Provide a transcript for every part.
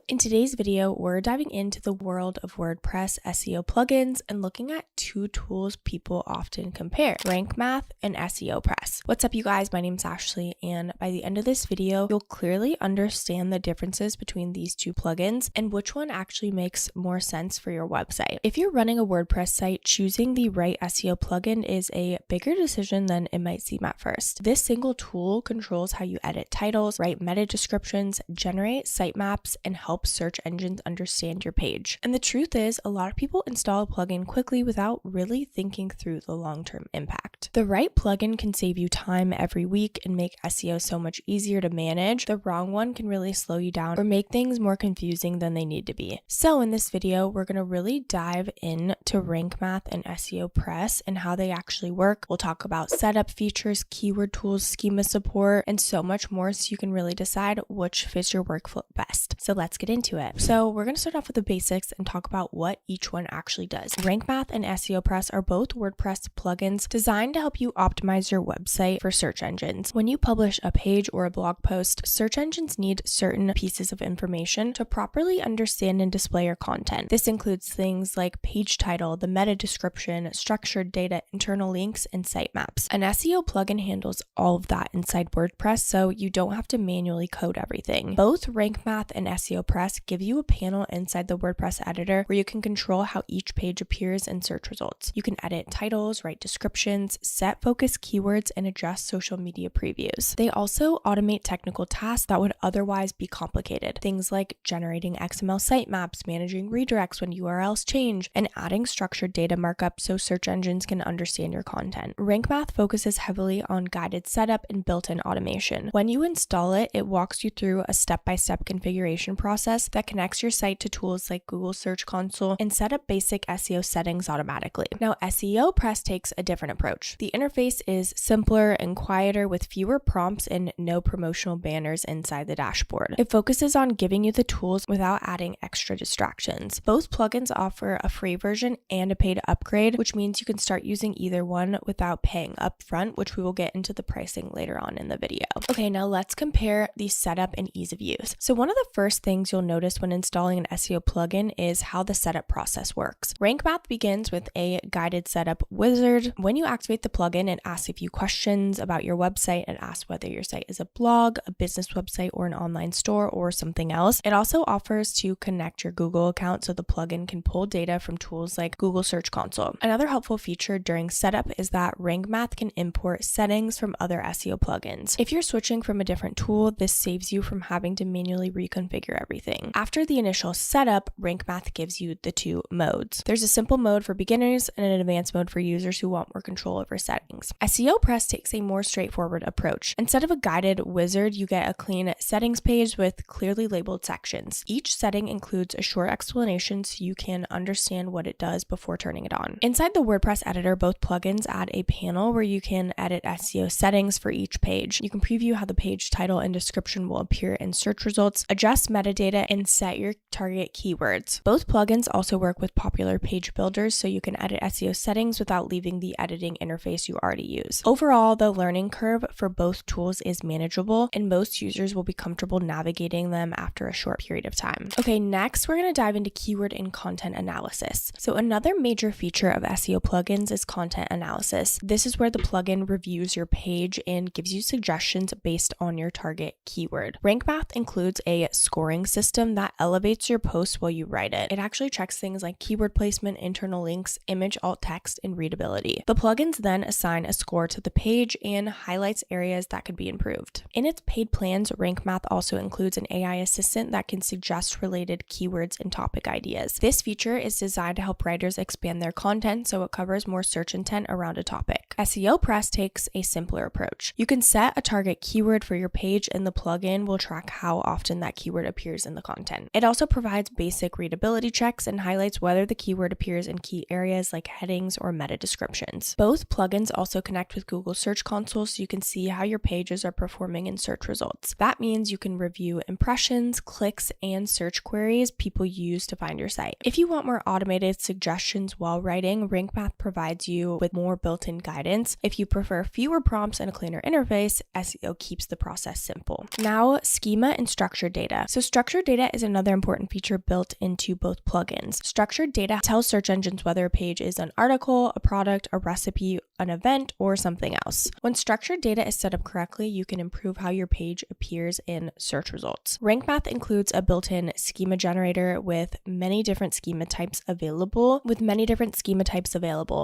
In today's video, we're diving into the world of WordPress SEO plugins and looking at two tools people often compare, RankMath and SEOPress. What's up, you guys? My name's Ashley, and by the end of this video, you'll clearly understand the differences between these two plugins and which one actually makes more sense for your website. If you're running a WordPress site, choosing the right SEO plugin is a bigger decision than it might seem at first. This single tool controls how you edit titles, write meta descriptions, generate sitemaps, and help search engines understand your page. And the truth is, a lot of people install a plugin quickly without really thinking through the long-term impact. The right plugin can save you time every week and make SEO so much easier to manage. The wrong one can really slow you down or make things more confusing than they need to be. So in this video, we're going to really dive into RankMath and SEOPress and how they actually work. We'll talk about setup features, keyword tools, schema support, and so much more so you can really decide which fits your workflow best. So let's get into it. So we're going to start off with the basics and talk about what each one actually does. RankMath and SEOPress are both WordPress plugins designed to help you optimize your website for search engines. When you publish a page or a blog post, search engines need certain pieces of information to properly understand and display your content. This includes things like page title, the meta description, structured data, internal links, and sitemaps. An SEO plugin handles all of that inside WordPress, so you don't have to manually code everything. Both RankMath and SEOPress give you a panel inside the WordPress editor where you can control how each page appears in search results. You can edit titles, write descriptions, set focus keywords, and adjust social media previews. They also automate technical tasks that would otherwise be complicated. Things like generating XML sitemaps, managing redirects when URLs change, and adding structured data markup so search engines can understand your content. RankMath focuses heavily on guided setup and built-in automation. When you install it, it walks you through a step-by-step configuration process that connects your site to tools like Google Search Console and set up basic SEO settings automatically. Now, SEOPress takes a different approach. The interface is simpler and quieter with fewer prompts and no promotional banners inside the dashboard. It focuses on giving you the tools without adding extra distractions. Both plugins offer a free version and a paid upgrade, which means you can start using either one without paying upfront, which we will get into the pricing later on in the video. Okay, now let's compare the setup and ease of use. So one of the first things you'll notice when installing an SEO plugin is how the setup process works. RankMath begins with a guided setup wizard. When you activate the plugin, it asks a few questions about your website and asks whether your site is a blog, a business website, or an online store, or something else. It also offers to connect your Google account so the plugin can pull data from tools like Google Search Console. Another helpful feature during setup is that RankMath can import settings from other SEO plugins. If you're switching from a different tool, this saves you from having to manually reconfigure everything. After the initial setup, RankMath gives you the two modes. There's a simple mode for beginners and an advanced mode for users who want more control over settings. SEOPress takes a more straightforward approach. Instead of a guided wizard, you get a clean settings page with clearly labeled sections. Each setting includes a short explanation so you can understand what it does before turning it on. Inside the WordPress editor, both plugins add a panel where you can edit SEO settings for each page. You can preview how the page title and description will appear in search results, adjust metadata, and set your target keywords. Both plugins also work with popular page builders so you can edit SEO settings without leaving the editing interface you already use. Overall, the learning curve for both tools is manageable and most users will be comfortable navigating them after a short period of time. Okay, next we're going to dive into keyword and content analysis. So another major feature of SEO plugins is content analysis. This is where the plugin reviews your page and gives you suggestions based on your target keyword. RankMath includes a scoring system that elevates your post while you write it. It actually checks things like keyword placement, internal links, image alt text, and readability. The plugins then assign a score to the page and highlights areas that could be improved. In its paid plans, RankMath also includes an AI assistant that can suggest related keywords and topic ideas. This feature is designed to help writers expand their content so it covers more search intent around a topic. SEOPress takes a simpler approach. You can set a target keyword for your page and the plugin will track how often that keyword appears in the content. It also provides basic readability checks and highlights whether the keyword appears in key areas like headings or meta descriptions. Both plugins also connect with Google Search Console so you can see how your pages are performing in search results. That means you can review impressions, clicks, and search queries people use to find your site. If you want more automated suggestions while writing, RankMath provides you with more built-in guidance. If you prefer fewer prompts and a cleaner interface, SEO keeps the process simple. Now, schema and structured data. So structured Structured data is another important feature built into both plugins. Structured data tells search engines whether a page is an article, a product, a recipe, an event, or something else. When structured data is set up correctly, you can improve how your page appears in search results. RankMath includes a built-in schema generator with many different schema types available.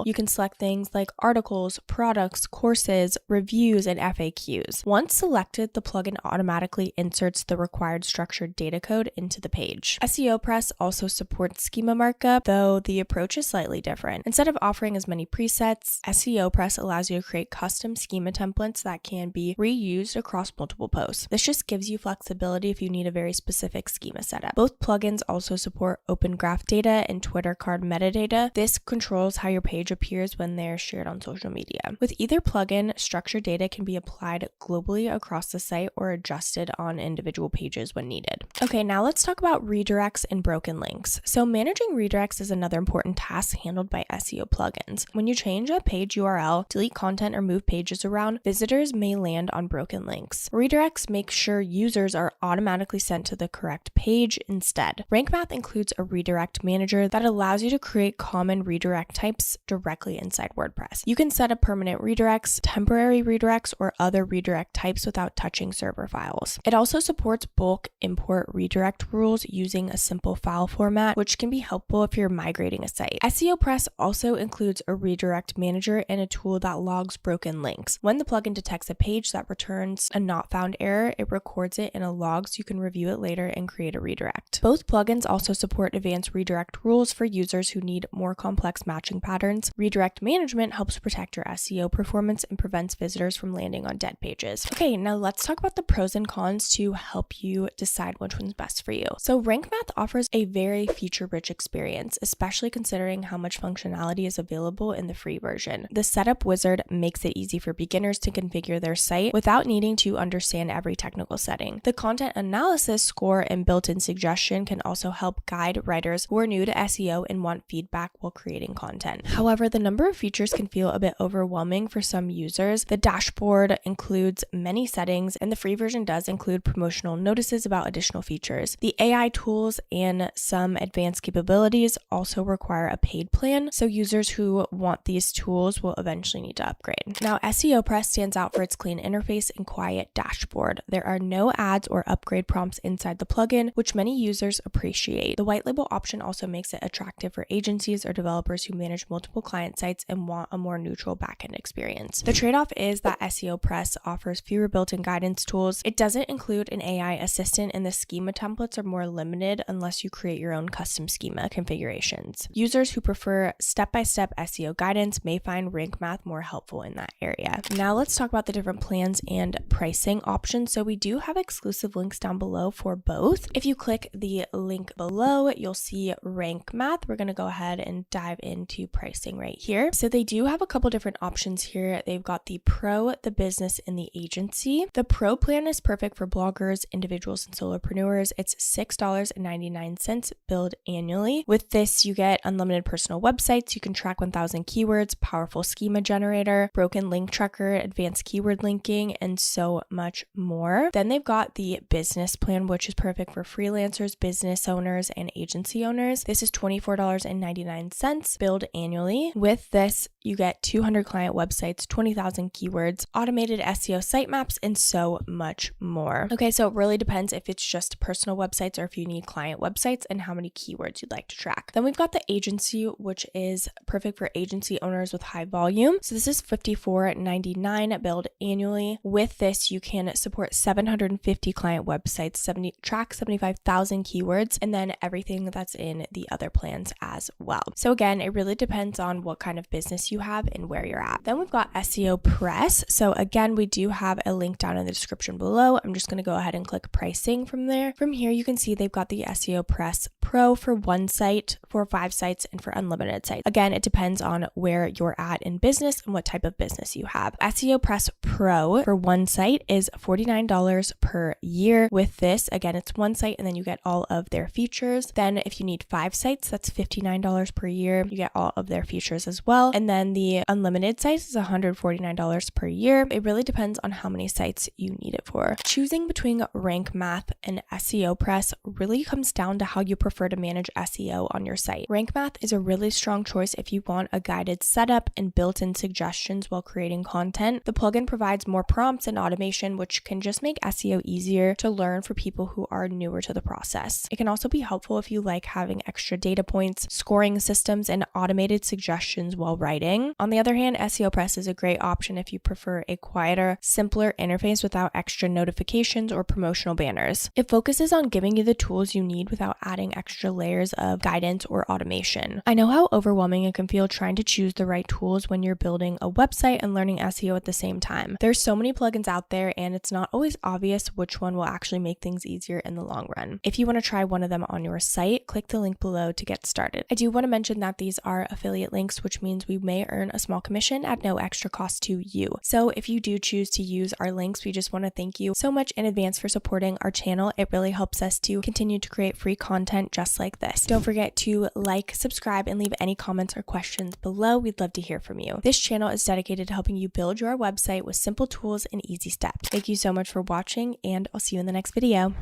You can select things like articles, products, courses, reviews, and FAQs. Once selected, the plugin automatically inserts the required structured data code into the page. SEOPress also supports schema markup, though the approach is slightly different. Instead of offering as many presets, SEOPress allows you to create custom schema templates that can be reused across multiple posts. This just gives you flexibility if you need a very specific schema setup. Both plugins also support Open Graph data and Twitter card metadata. This controls how your page appears when they're shared on social media. With either plugin, structured data can be applied globally across the site or adjusted on individual pages when needed. Okay, now let's talk about redirects and broken links. So managing redirects is another important task handled by SEO plugins. When you change a page URL, delete content, or move pages around, visitors may land on broken links. Redirects make sure users are automatically sent to the correct page instead. RankMath includes a redirect manager that allows you to create common redirect types directly inside WordPress. You can set up permanent redirects, temporary redirects, or other redirect types without touching server files. It also supports bulk import redirect rules using a simple file format, which can be helpful if you're migrating a site. SEOPress also includes a redirect manager and a tool that logs broken links. When the plugin detects a page that returns a not found error, it records it in a log so you can review it later and create a redirect. Both plugins also support advanced redirect rules for users who need more complex matching patterns. Redirect management helps protect your SEO performance and prevents visitors from landing on dead pages. Okay, now let's talk about the pros and cons to help you decide which one's best for you. So RankMath offers a very feature-rich experience, especially considering how much functionality is available in the free version. The setup wizard makes it easy for beginners to configure their site without needing to understand every technical setting. The content analysis score and built-in suggestion can also help guide writers who are new to SEO and want feedback while creating content. However, the number of features can feel a bit overwhelming for some users. The dashboard includes many settings, and the free version does include promotional notices about additional features. The AI tools and some advanced capabilities also require a paid plan, so users who want these tools will eventually need to upgrade. Now, SEOPress stands out for its clean interface and quiet dashboard. There are no ads or upgrade prompts inside the plugin, which many users appreciate. The white label option also makes it attractive for agencies or developers who manage multiple client sites and want a more neutral backend experience. The trade-off is that SEOPress offers fewer built-in guidance tools. It doesn't include an AI assistant, and the schema templates are more limited unless you create your own custom schema configurations. Users who prefer step-by-step SEO guidance may find RankMath more helpful in that area. Now let's talk about the different plans and pricing options. So we do have exclusive links down below for both. If you click the link below, you'll see RankMath. We're going to go ahead and dive into pricing right here. So they do have a couple different options here. They've got the Pro, the Business, and the Agency. The Pro plan is perfect for bloggers, individuals, and solopreneurs. It's $6.99 billed annually. With this, you get unlimited personal websites. You can track 1,000 keywords, powerful schema generator, broken link tracker, advanced keyword linking, and so much more. Then they've got the Business plan, which is perfect for freelancers, business owners, and agency owners. This is $24.99 billed annually. With this, you get 200 client websites, 20,000 keywords, automated SEO sitemaps, and so much more. Okay, so it really depends if it's just personal websites or if you need client websites and how many keywords you'd like to track. Then we've got the Agency, which is perfect for agency owners with high volume. So this is $54.99 billed annually. With this, you can support 750 client websites, track 75,000 keywords, and then everything that's in the other plans as well. So again, it really depends on what kind of business you have and where you're at. Then we've got SEOPress. So again, we do have a link down in the description below. I'm just going to go ahead and click pricing from there. From here, you can see they've got the SEOPress Pro for 1 site, for 5 sites, and for unlimited sites. Again, it depends on where you're at in business and what type of business you have. SEOPress Pro for 1 site is $49 per year. With this, again, it's 1 site and then you get all of their features. Then if you need 5 sites, that's $59 per year. You get all of their features as well. And then the unlimited sites is $149 per year. It really depends on how many sites you need it for. Choosing between RankMath and SEOPress really comes down to how you prefer to manage SEO on your site. RankMath is a really strong choice if you want a guided setup and built-in suggestions while creating content. The plugin provides more prompts and automation, which can just make SEO easier to learn for people who are newer to the process. It can also be helpful if you like having extra data points, scoring systems, and automated suggestions while writing. On the other hand, SEOPress is a great option if you prefer a quieter, simpler interface without extra notifications or promotional banners. It focuses on giving you the tools you need without adding extra layers of guidance or automation. I know how overwhelming it can feel trying to choose the right tools when you're building a website and learning SEO at the same time. There's so many plugins out there and it's not always obvious which one will actually make things easier in the long run. If you want to try one of them on your site, click the link below to get started. I do want to mention that these are affiliate links, which means we may earn a small commission at no extra cost to you. So if you do choose to use our links, we just want to thank you so much in advance for supporting our channel. It really helps us to continue to create free content just like this. Don't forget to like, subscribe, and leave any comments or questions below. We'd love to hear from you. This channel is dedicated to helping you build your website with simple tools and easy steps. Thank you so much for watching, and I'll see you in the next video.